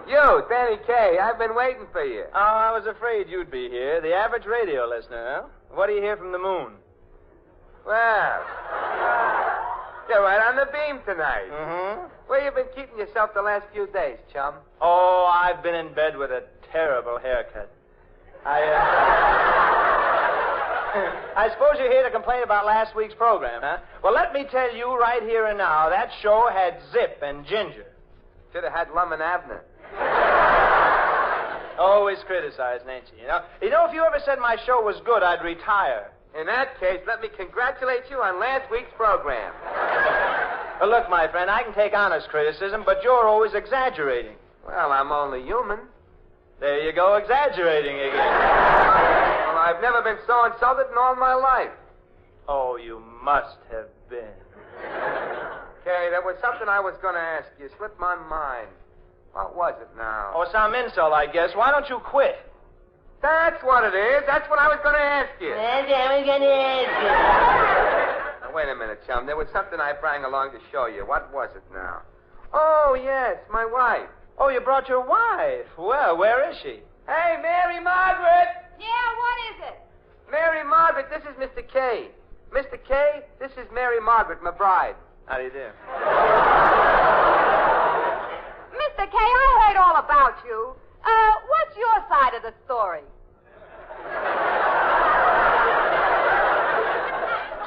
You, Danny Kaye. I've been waiting for you. Oh, I was afraid you'd be here. The average radio listener, huh? What do you hear from the moon? Well, you're right on the beam tonight. Mm-hmm. Where you been keeping yourself the last few days, chum? Oh, I've been in bed with a terrible haircut. I suppose you're here to complain about last week's program, huh? Well, let me tell you right here and now, that show had Zip and Ginger. Should have had Lum and Abner. Always criticizing, ain't you? You know, if you ever said my show was good, I'd retire. In that case, let me congratulate you on last week's program. Well, look, my friend, I can take honest criticism, but you're always exaggerating. Well, I'm only human. There you go, exaggerating again. Well, I've never been so insulted in all my life. Oh, you must have been. Kaye, there was something I was going to ask you. Slipped my mind. What was it now? Oh, some insult, I guess. Why don't you quit? That's what it is. That's what I was going to ask you. That's what I was going to ask you. Now, wait a minute, chum. There was something I brought along to show you. What was it now? Oh, yes, my wife. Oh, you brought your wife. Well, where is she? Hey, Mary Margaret! Yeah, what is it? Mary Margaret, this is Mr. Kaye. Mr. Kaye, this is Mary Margaret, my bride. How do you do? Mr. Kaye, I heard all about you. What's your side of the story?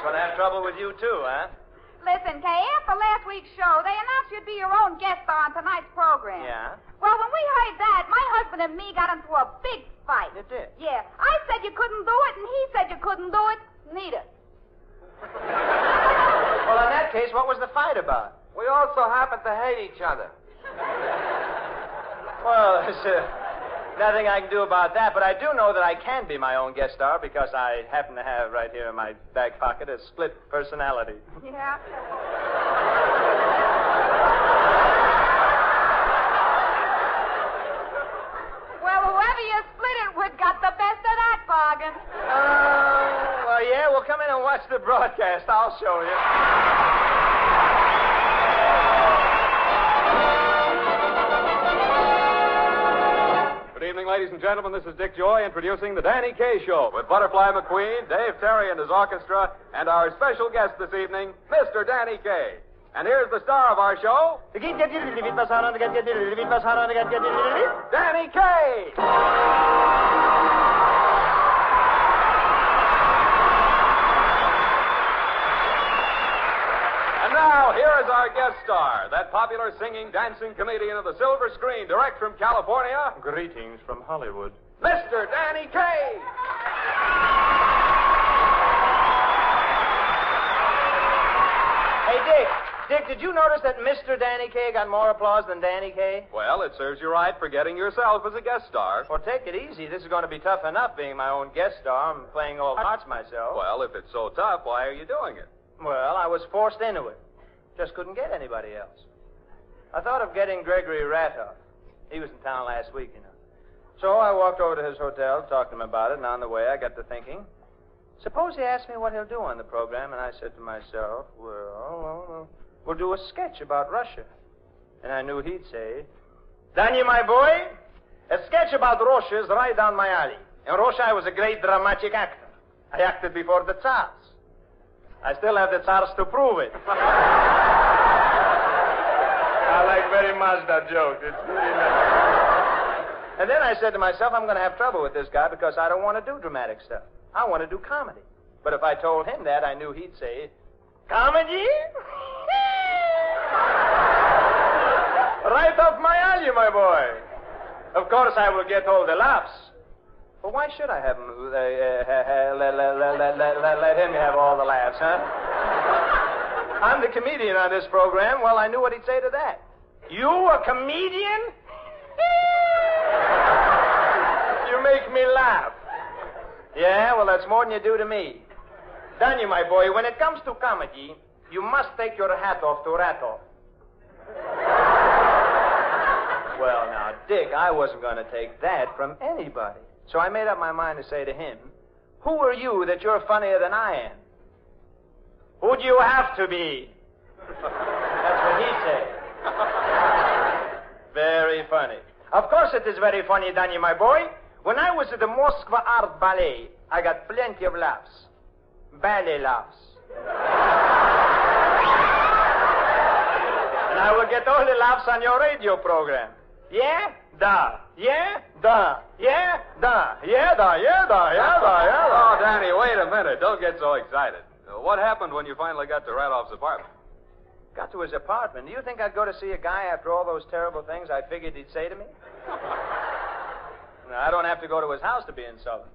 Gonna have trouble with you, too, huh? Listen, Kaye, after last week's show, they announced you'd be your own guest star on tonight's program. Yeah? Well, when we heard that, my husband and me got into a big fight. You did? Yeah. I said you couldn't do it, and he said you couldn't do it. Neither. Well, in that case, what was the fight about? We also happen to hate each other. Well, there's nothing I can do about that, but I do know that I can be my own guest star because I happen to have right here in my back pocket a split personality. Yeah. Well, whoever you split it with got the best of that bargain. Well, yeah, well, come in and watch the broadcast. I'll show you. Good evening, ladies and gentlemen. This is Dick Joy introducing the Danny Kaye Show with Butterfly McQueen, Dave Terry and his orchestra, and our special guest this evening, Mr. Danny Kaye. And here's the star of our show, Danny Kaye. And now, here is our guest star, that popular singing, dancing comedian of the silver screen, direct from California, Greetings from Hollywood. Mr. Danny Kaye. Hey, Dick, did you notice that Mr. Danny Kaye got more applause than Danny Kaye? Well, it serves you right for getting yourself as a guest star. Well, take it easy. This is going to be tough enough being my own guest star. I'm playing all the parts myself. Well, if it's so tough, why are you doing it? Well, I was forced into it. Just couldn't get anybody else. I thought of getting Gregory Ratoff. He was in town last week, you know. So I walked over to his hotel, talked to him about it, and on the way I got to thinking, suppose he asked me what he'll do on the program, and I said to myself, well, we'll do a sketch about Russia. And I knew he'd say, Danny, my boy, a sketch about Russia is right down my alley. In Russia, I was a great dramatic actor. I acted before the Tsars. I still have the Tsars to prove it. I like very much that joke. It's really nice. And then I said to myself, I'm going to have trouble with this guy because I don't want to do dramatic stuff. I want to do comedy. But if I told him that, I knew he'd say, comedy? Right off my alley, my boy. Of course, I will get all the laughs. But why should I have him, let him have all the laughs, huh? I'm the comedian on this program. Well, I knew what he'd say to that. You, a comedian? You make me laugh. Yeah, well, that's more than you do to me. Danny, my boy, when it comes to comedy, you must take your hat off to Ratoff. Well, now, Dick, I wasn't going to take that from anybody. So I made up my mind to say to him, who are you that you're funnier than I am? Who do you have to be? That's what he said. Very funny. Of course it is very funny, Danny, my boy. When I was at the Moscow Art Ballet, I got plenty of laughs. Ballet laughs. And I will get all the laughs on your radio program. Yeah? Da. Yeah? Da. Yeah? Da. Yeah? Da. Yeah? Da. Yeah? Da. Yeah? Da. Oh, Danny, wait a minute. Don't get so excited. What happened when you finally got to Radoff's apartment? Got to his apartment. Do you think I'd go to see a guy after all those terrible things I figured he'd say to me? No, I don't have to go to his house to be insulted.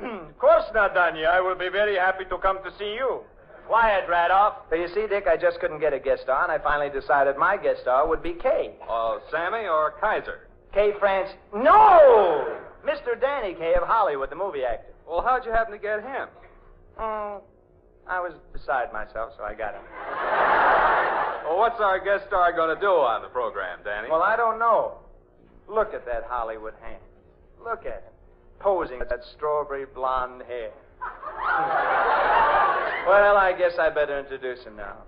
Of course not, Danya. I will be very happy to come to see you. Quiet, Radoff. So you see, Dick, I just couldn't get a guest star, and I finally decided my guest star would be Kaye. Oh, Sammy or Kaiser? Kaye France. No! Mr. Danny Kaye of Hollywood, the movie actor. Well, how'd you happen to get him? I was beside myself, so I got him. Well, what's our guest star going to do on the program, Danny? Well, I don't know. Look at that Hollywood hand. Look at him. Posing with that strawberry blonde hair. Well, I guess I better introduce him now.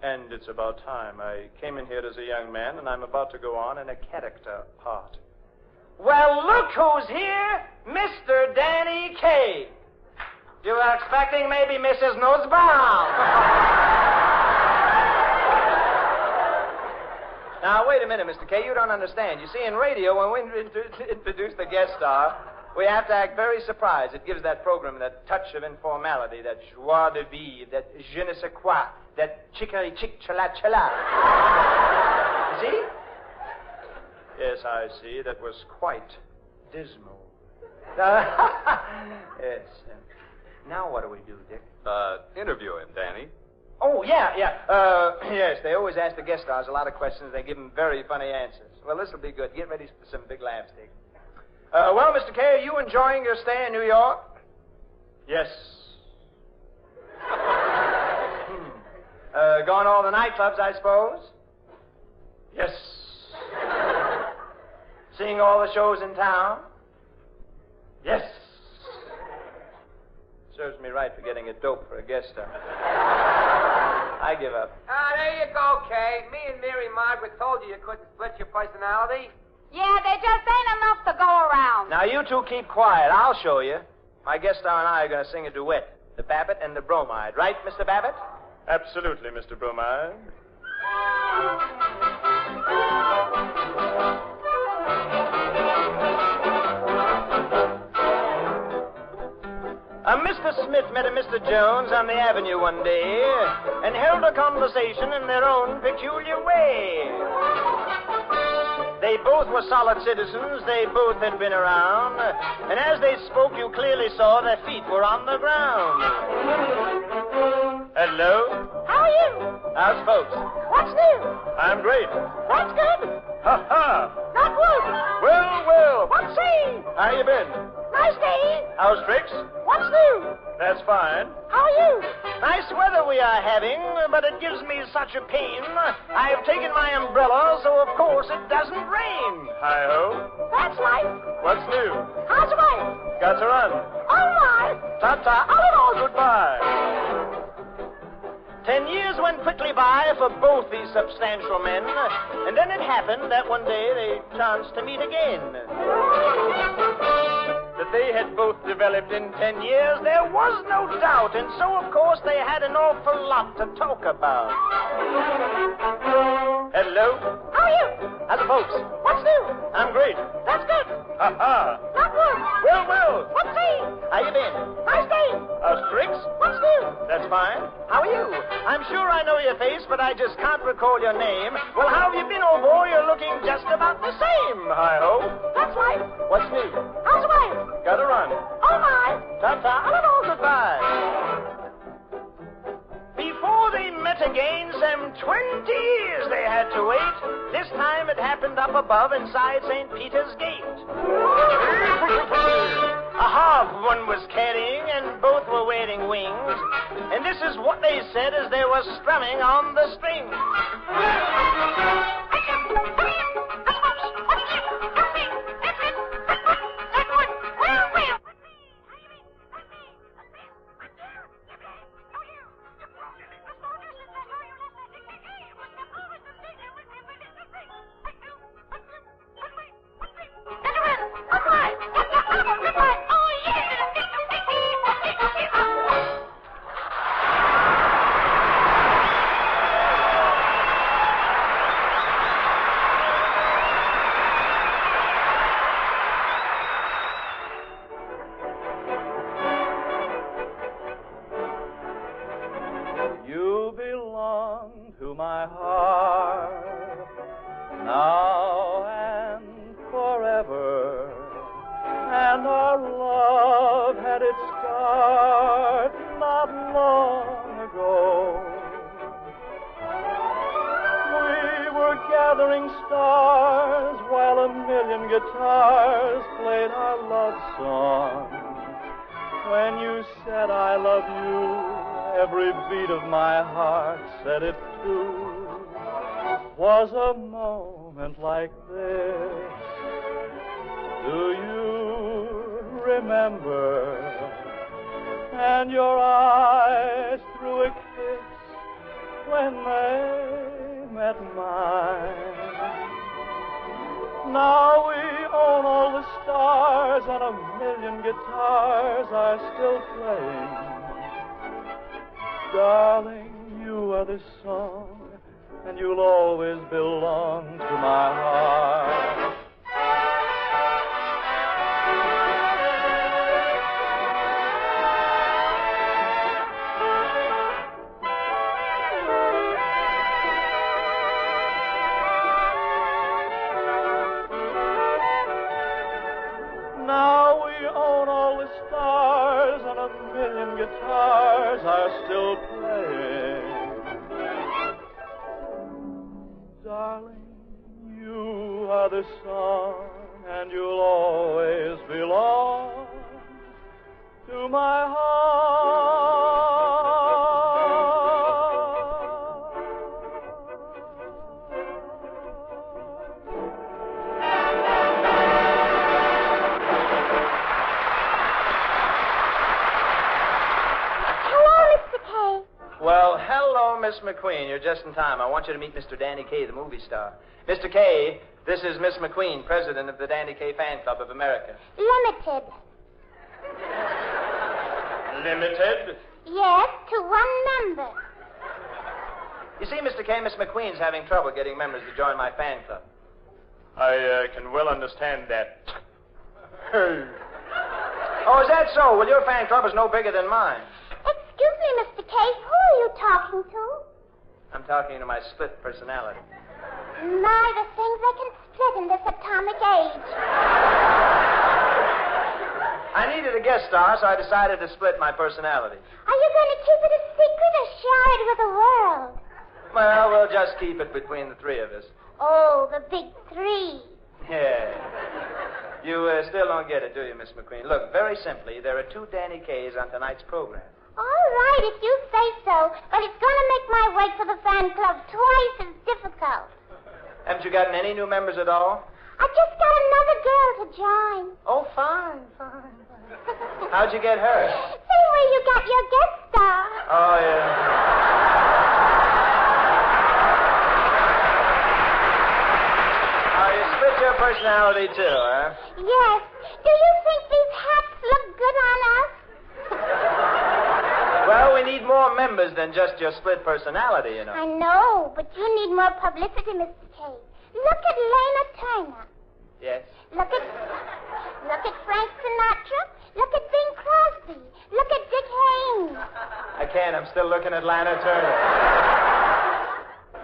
And it's about time. I came in here as a young man, and I'm about to go on in a character part. Well, look who's here, Mr. Danny Kaye. You were expecting maybe Mrs. Nosbaum. Now, wait a minute, Mr. Kaye. You don't understand. You see, in radio, when we introduce the guest star, we have to act very surprised. It gives that program that touch of informality, that joie de vivre, that je ne sais quoi, that chickary chick chala chala. See? Yes, I see. That was quite dismal. Yes. Now what do we do, Dick? Interview him, Danny. Oh, yeah. Yes, they always ask the guest stars a lot of questions. They give them very funny answers. Well, this will be good. Get ready for some big laughs, Dick. Well, Mr. Kaye, are you enjoying your stay in New York? Yes. Going to all the nightclubs, I suppose? Yes. Seeing all the shows in town? Yes. Serves me right for getting a dope for a guest star. I give up. There you go, Kay. Me and Mary Margaret told you couldn't split your personality. Yeah, there just ain't enough to go around. Now, you two keep quiet. I'll show you. My guest star and I are going to sing a duet. The Babbitt and the Bromide. Right, Mr. Babbitt? Absolutely, Mr. Bromide. Mr. Smith met a Mr. Jones on the avenue one day and held a conversation in their own peculiar way. They both were solid citizens. They both had been around. And as they spoke, you clearly saw their feet were on the ground. Hello? How are you? How's folks? What's new? I'm great. What's good? Ha-ha! Not good. Well. What's say? How you been? Nice day. How's tricks? What's new? That's fine. How are you? Nice weather we are having, but it gives me such a pain. I have taken my umbrella, so of course it doesn't rain. Hi-ho. That's life. What's new? How's your wife? Got to run. All right. Ta-ta. All Goodbye. 10 years went quickly by for both these substantial men, and then it happened that one day they chanced to meet again. That they had both developed in 10 years, there was no doubt, and so, of course, they had an awful lot to talk about. Hello? How are you? How's the folks? What's new? I'm great. That's good. Ha-ha. Not good. Well. What's say? How you been? Nice day. How's tricks? What's new? That's fine. How are you? I'm sure I know your face, but I just can't recall your name. Well, how have you been, old boy? You're looking just about the same. Hi-ho. That's life. What's new? How's your wife? Gotta run. Oh, my. Ta-ta. Goodbye. Before they met again, some 20 years they had to wait. This time it happened up above inside St. Peter's Gate. A harp one was carrying, and both were wearing wings. And this is what they said as they were strumming on the strings. now and forever. And our love had its start not long ago. We were gathering stars while a million guitars played our love song. When you said I love you, every beat of my heart said it too. Was a moment like this. Do you remember? And your eyes threw a kiss when they met mine. Now we own all the stars and a million guitars are still playing. Darling, you are the song, and you'll always belong to my heart. Now we own all the stars and a million guitars are still playing. Darling, you are the song and you'll always belong to my heart. Well, hello, Miss McQueen. You're just in time. I want you to meet Mr. Danny Kaye, the movie star. Mr. Kaye, this is Miss McQueen, president of the Danny Kaye Fan Club of America. Limited. Limited? Yes, to one member. You see, Mr. Kaye, Miss McQueen's having trouble getting members to join my fan club. I can well understand that. Oh, is that so? Well, your fan club is no bigger than mine. Excuse me, Mr. Kaye, who are you talking to? I'm talking to my split personality. My, the things they can split in this atomic age. I needed a guest star, so I decided to split my personality. Are you going to keep it a secret or share it with the world? Well, we'll just keep it between the three of us. Oh, the big three. Yeah. You still don't get it, do you, Miss McQueen? Look, very simply, there are two Danny Kays on tonight's program. All right, if you say so, but it's going to make my wait for the fan club twice as difficult. Haven't you gotten any new members at all? I just got another girl to join. Oh, fine. How'd you get her? See where you got your guest star. Oh, yeah. Oh, you split your personality, too, huh? Yes. Do you think these hats look good on us? Well, we need more members than just your split personality, you know. I know, but you need more publicity, Mr. Kaye. Look at Lena Turner. Yes? Look at Frank Sinatra. Look at Bing Crosby. Look at Dick Haynes. I can't. I'm still looking at Lana Turner.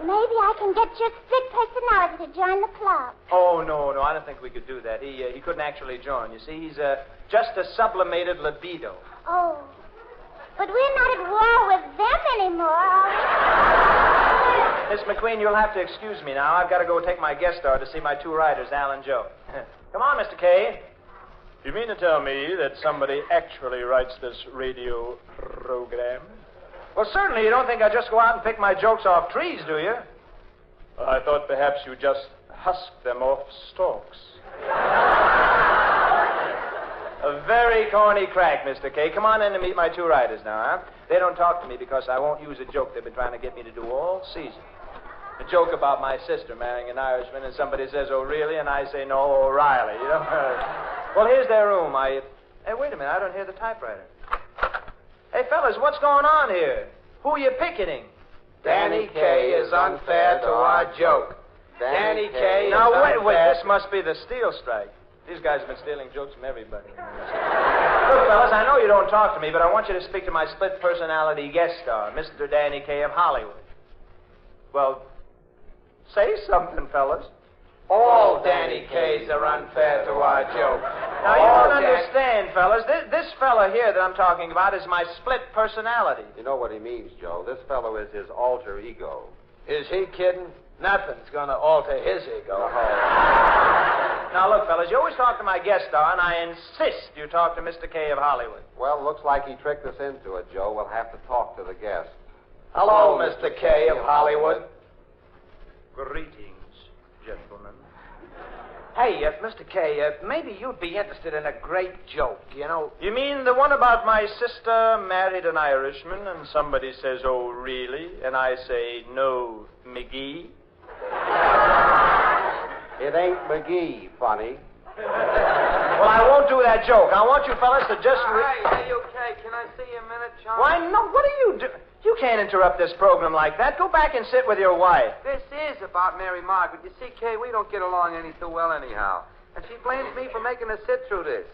Maybe I can get your split personality to join the club. Oh, no. I don't think we could do that. He couldn't actually join. You see, he's just a sublimated libido. Oh. But we're not at war with them anymore, are we? Miss McQueen, you'll have to excuse me now. I've got to go take my guest star to see my two writers, Al and Joe. Come on, Mr. Kaye. You mean to tell me that somebody actually writes this radio program? Well, certainly you don't think I just go out and pick my jokes off trees, do you? I thought perhaps you just husked them off stalks. A very corny crack, Mr. Kaye. Come on in and meet my two writers now, huh? They don't talk to me because I won't use a joke they've been trying to get me to do all season. A joke about my sister marrying an Irishman, and somebody says, "Oh, really?" And I say, "No, O'Reilly," you know? Well, here's their room. Hey, wait a minute. I don't hear the typewriter. Hey, fellas, what's going on here? Who are you picketing? Danny Kaye is unfair to our joke. Danny Kaye is Now, unfair. wait. This must be the steel strike. These guys have been stealing jokes from everybody. Look, fellas, I know you don't talk to me, but I want you to speak to my split personality guest star, Mr. Danny Kaye of Hollywood. Well, say something, fellas. All Danny Kays are unfair to our joke. Now, you don't understand, fellas. This fella here that I'm talking about is my split personality. You know what he means, Joe. This fellow is his alter ego. Is he kidding? Nothing's going to alter his ego. Now, look, fellas, you always talk to my guest star, and I insist you talk to Mr. Kaye of Hollywood. Well, looks like he tricked us into it, Joe. We'll have to talk to the guest. Hello, Mr. Kaye of Hollywood. Greetings, gentlemen. Hey, Mr. Kaye, maybe you'd be interested in a great joke, you know. You mean the one about my sister married an Irishman, and somebody says, "Oh, really?" And I say, "No, McGee." It ain't McGee, funny. Well, I won't do that joke. I want you fellas to just... Hey, okay. Can I see you a minute, John? Why, no, what are you doing? You can't interrupt this program like that. Go back and sit with your wife. This is about Mary Margaret. You see, Kay, we don't get along any too well anyhow. And she blames me for making her sit through this.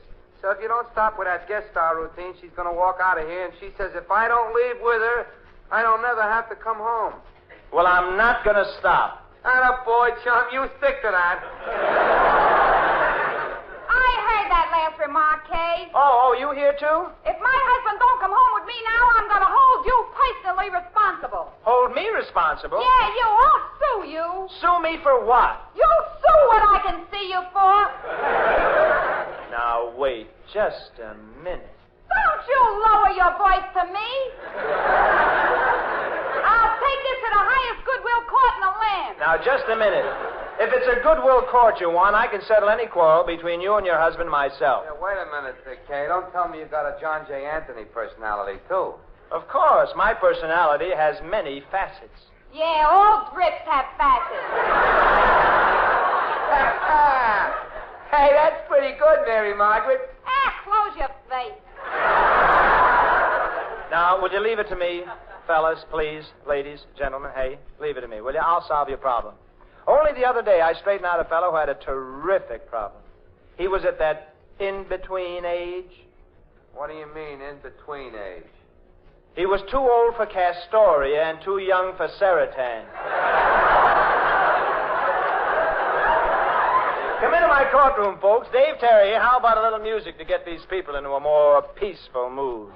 So if you don't stop with that guest star routine, she's going to walk out of here, and she says if I don't leave with her, I don't never have to come home. Well, I'm not going to stop. Atta boy, chum, you stick to that. I heard that last remark, Kay. Oh, you here too? If my husband don't come home with me now, I'm going to hold you personally responsible. Hold me responsible? Yeah, you. I'll sue you. Sue me for what? You sue what I can see you for. Now, wait just a minute. Don't you lower your voice to me. I'll take this to the highest goodwill court in the land. Now, just a minute. If it's a goodwill court you want, I can settle any quarrel between you and your husband myself. Yeah, wait a minute, Kay. Don't tell me you got a John J. Anthony personality, too. Of course. My personality has many facets. Yeah, all drips have facets. Hey, that's pretty good, Mary Margaret. Close your face. Now, would you leave it to me, fellas, please, ladies, gentlemen? Hey, leave it to me, will you? I'll solve your problem. Only the other day, I straightened out a fellow who had a terrific problem. He was at that in-between age. What do you mean, in-between age? He was too old for Castoria and too young for Seratan. Come into my courtroom, folks. Dave Terry here. How about a little music to get these people into a more peaceful mood?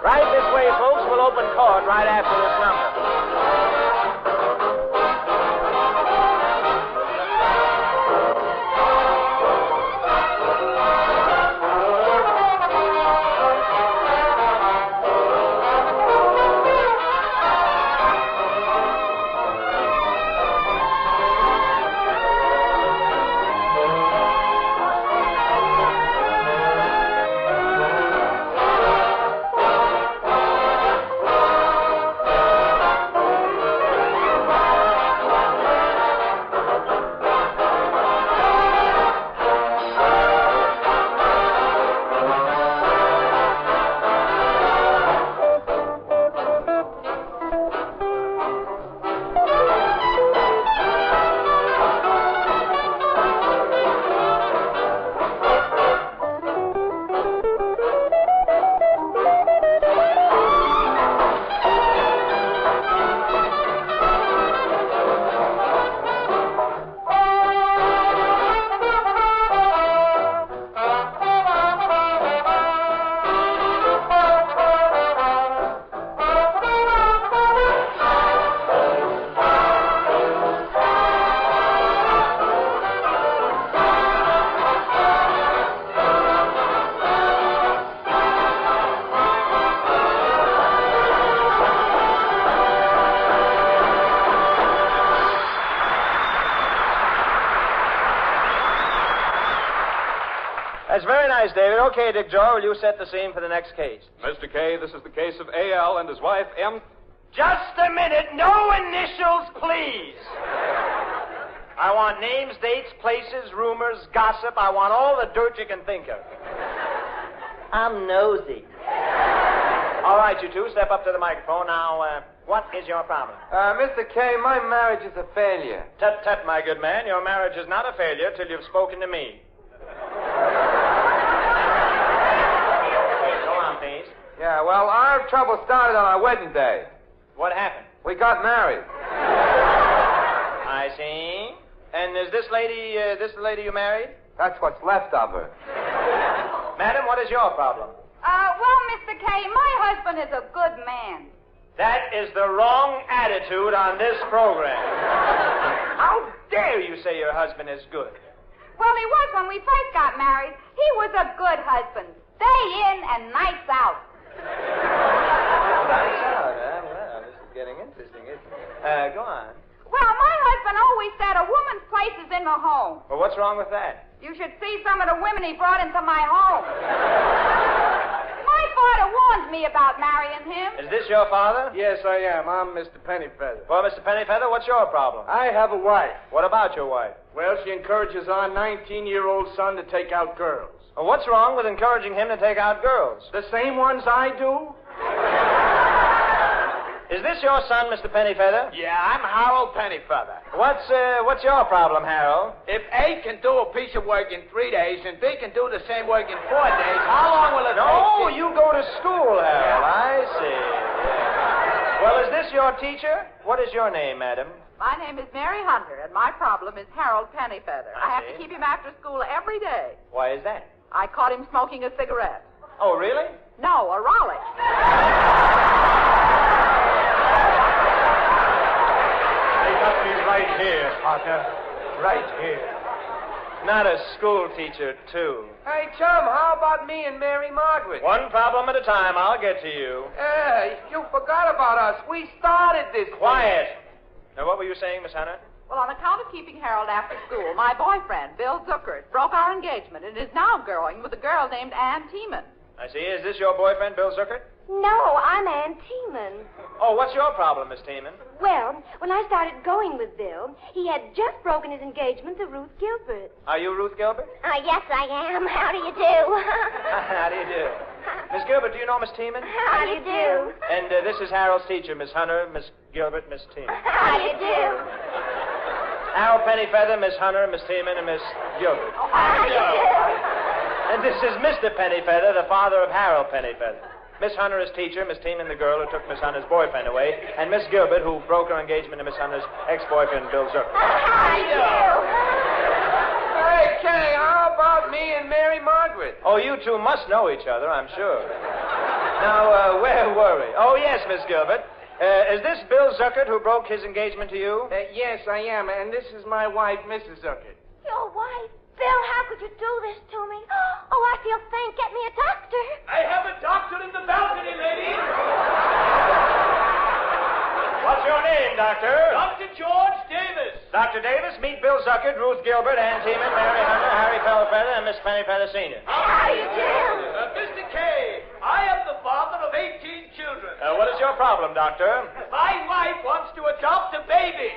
Right this way, folks. We'll open court right after this number. That's very nice, David. Okay, Dick Joy, will you set the scene for the next case? Mr. Kaye, this is the case of A.L. and his wife, M. Just a minute. No initials, please. I want names, dates, places, rumors, gossip. I want all the dirt you can think of. I'm nosy. All right, you two, step up to the microphone. Now, what is your problem? Mr. Kaye, my marriage is a failure. Tut, tut, my good man. Your marriage is not a failure till you've spoken to me. Go on, please. Yeah, well, our trouble started on our wedding day. What happened? We got married. see. And is this the lady you married? That's what's left of her. Madam, what is your problem? Well, Mr. Kaye, my husband is a good man. That is the wrong attitude on this program. How dare you say your husband is good? Well, he was when we first got married. He was a good husband. Day in and nights out. Nights out, huh? Well, this is getting interesting, isn't it? Go on. Well, my husband always said a woman's place is in the home. Well, what's wrong with that? You should see some of the women he brought into my home. My father warned me about marrying him. Is this your father? Yes, I am. I'm Mr. Pennyfeather. Well, Mr. Pennyfeather, what's your problem? I have a wife. What about your wife? Well, she encourages our 19-year-old son to take out girls. Well, what's wrong with encouraging him to take out girls? The same ones I do? Is this your son, Mr. Pennyfeather? Yeah, I'm Harold Pennyfeather. What's your problem, Harold? If A can do a piece of work in 3 days and B can do the same work in 4 days, how long will it take? No, you go to school, Harold. I see. Yeah. Well, is this your teacher? What is your name, madam? My name is Mary Hunter, and my problem is Harold Pennyfeather. I have to keep him after school every day. Why is that? I caught him smoking a cigarette. Oh, really? No, a Raleigh. They got me right here, Potter. Right here. Not a school teacher, too. Hey, chum, how about me and Mary Margaret? One problem at a time. I'll get to you. Hey, you forgot about us. We started this thing. Quiet. Now, what were you saying, Miss Hunter? Well, on account of keeping Harold after school, my boyfriend, Bill Zuckert, broke our engagement and is now going with a girl named Ann Tiemann. I see. Is this your boyfriend, Bill Zuckert? No, I'm Aunt Tiemann. Oh, what's your problem, Miss Tiemann? Well, when I started going with Bill, he had just broken his engagement to Ruth Gilbert. Are you Ruth Gilbert? Yes, I am. How do you do? How do you do? Miss Gilbert, do you know Miss Tiemann? How do you do? And this is Harold's teacher, Miss Hunter, Miss Gilbert, Miss Tiemann. How do you do? Harold Pennyfeather, Miss Hunter, Miss Tiemann, and Miss Gilbert. How do you do? And this is Mr. Pennyfeather, the father of Harold Pennyfeather. Miss Hunter is teacher, Miss Tiemann the girl who took Miss Hunter's boyfriend away, and Miss Gilbert who broke her engagement to Miss Hunter's ex-boyfriend, Bill Zucker. How do you do? Hey, Kay, how about me and Mary Margaret? Oh, you two must know each other, I'm sure. Now, where were we? Oh, yes, Miss Gilbert. Is this Bill Zuckert who broke his engagement to you? Yes, I am, and this is my wife, Mrs. Zuckert. Your wife? Bill, how could you do this to me? Oh, I feel faint. Get me a doctor. I have a doctor in the balcony, lady. What's your name, Doctor? Dr. George Davis. Dr. Davis, meet Bill Zuckert, Ruth Gilbert, Ann Tiemann, Mary Hunter, Harry Pennyfeather, and Miss Pennyfeather Sr. How do you do? Mr. Kaye, I am the father of 18 children. What is your problem, Doctor? My wife wants to adopt a baby.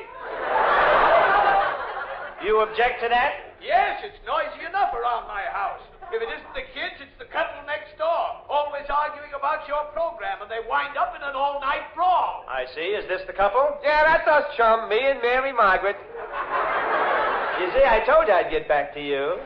You object to that? Yes, it's noisy enough around my house. If it isn't the kids, it's the couple next door, always arguing about your program, and they wind up in an all-night brawl. I see. Is this the couple? Yeah, that's us, chum. Me and Mary Margaret. You see, I told you I'd get back to you.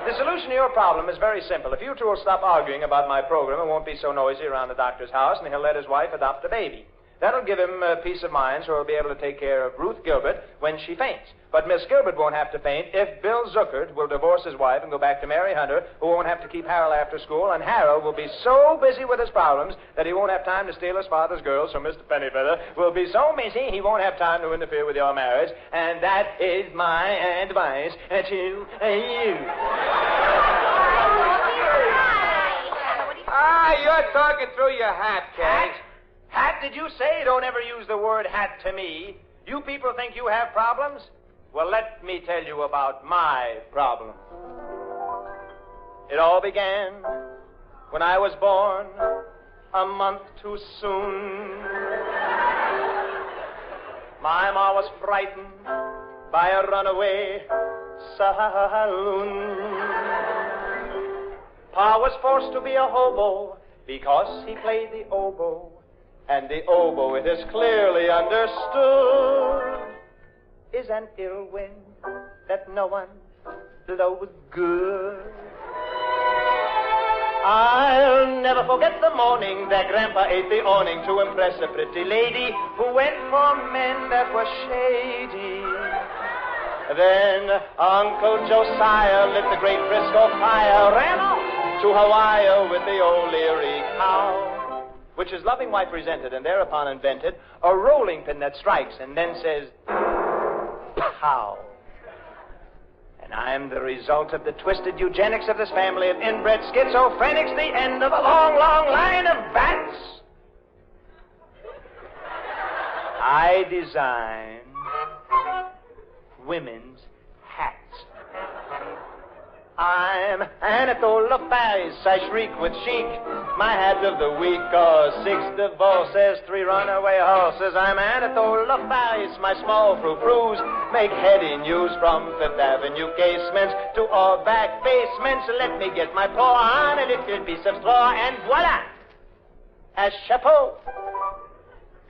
The solution to your problem is very simple. If you two will stop arguing about my program, it won't be so noisy around the doctor's house, and he'll let his wife adopt a baby. That'll give him peace of mind, so he'll be able to take care of Ruth Gilbert when she faints. But Miss Gilbert won't have to faint if Bill Zuckert will divorce his wife and go back to Mary Hunter, who won't have to keep Harold after school, and Harold will be so busy with his problems that he won't have time to steal his father's girls, so Mr. Pennyfeather will be so busy he won't have time to interfere with your marriage, and that is my advice to you. You're talking through your hat, Kay. Hat, did you say? Don't ever use the word hat to me. You people think you have problems? Well, let me tell you about my problem. It all began when I was born a month too soon. My ma was frightened by a runaway saloon. Pa was forced to be a hobo because he played the oboe. And the oboe, it is clearly understood, is an ill wind that no one blows good. I'll never forget the morning that Grandpa ate the awning to impress a pretty lady who went for men that were shady. Then Uncle Josiah lit the great Frisco fire, ran off to Hawaii with the old Leary cow, which his loving wife resented and thereupon invented a rolling pin that strikes and then says, pow. And I'm the result of the twisted eugenics of this family of inbred schizophrenics, the end of a long, long line of bats. I design women's hats. I'm Anatole Faris, I shriek with chic. My hat of the week, 6 divorces, 3 runaway horses. I'm Anatole Faris, my small frou-frous make heady news from Fifth Avenue casements to all back basements. Let me get my paw on a little piece of straw and voila! A chapeau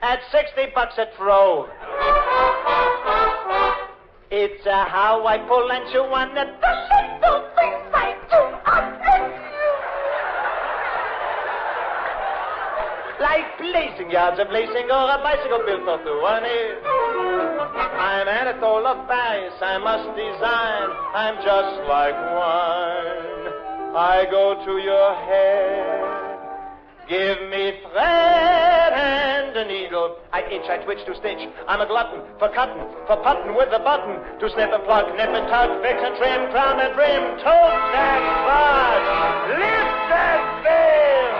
at $60 a throw. It's how I pull and chew on the little things I do. Like blazing yards of lacing or a bicycle built for 2 on it. I'm Anatole Faris, I must design. I'm just like wine. I go to your head. Give me thread and a needle. I itch, I twitch to stitch. I'm a glutton for cutting, for putting with a button. To snip and pluck, nip and tuck, fix and trim, crown and brim. Tote that bud, lift that veil.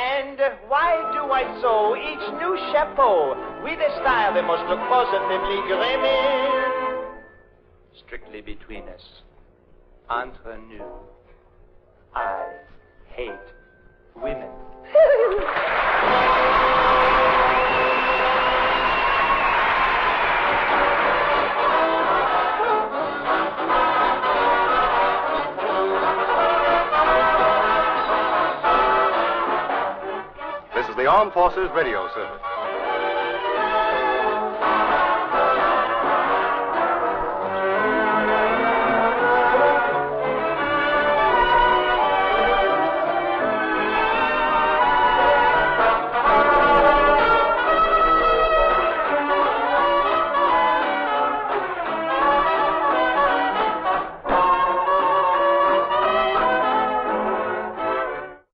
And why do I sew each new chapeau with a style that must look positively grim? Strictly between us. Entre nous, I hate women. This is the Armed Forces Radio Service.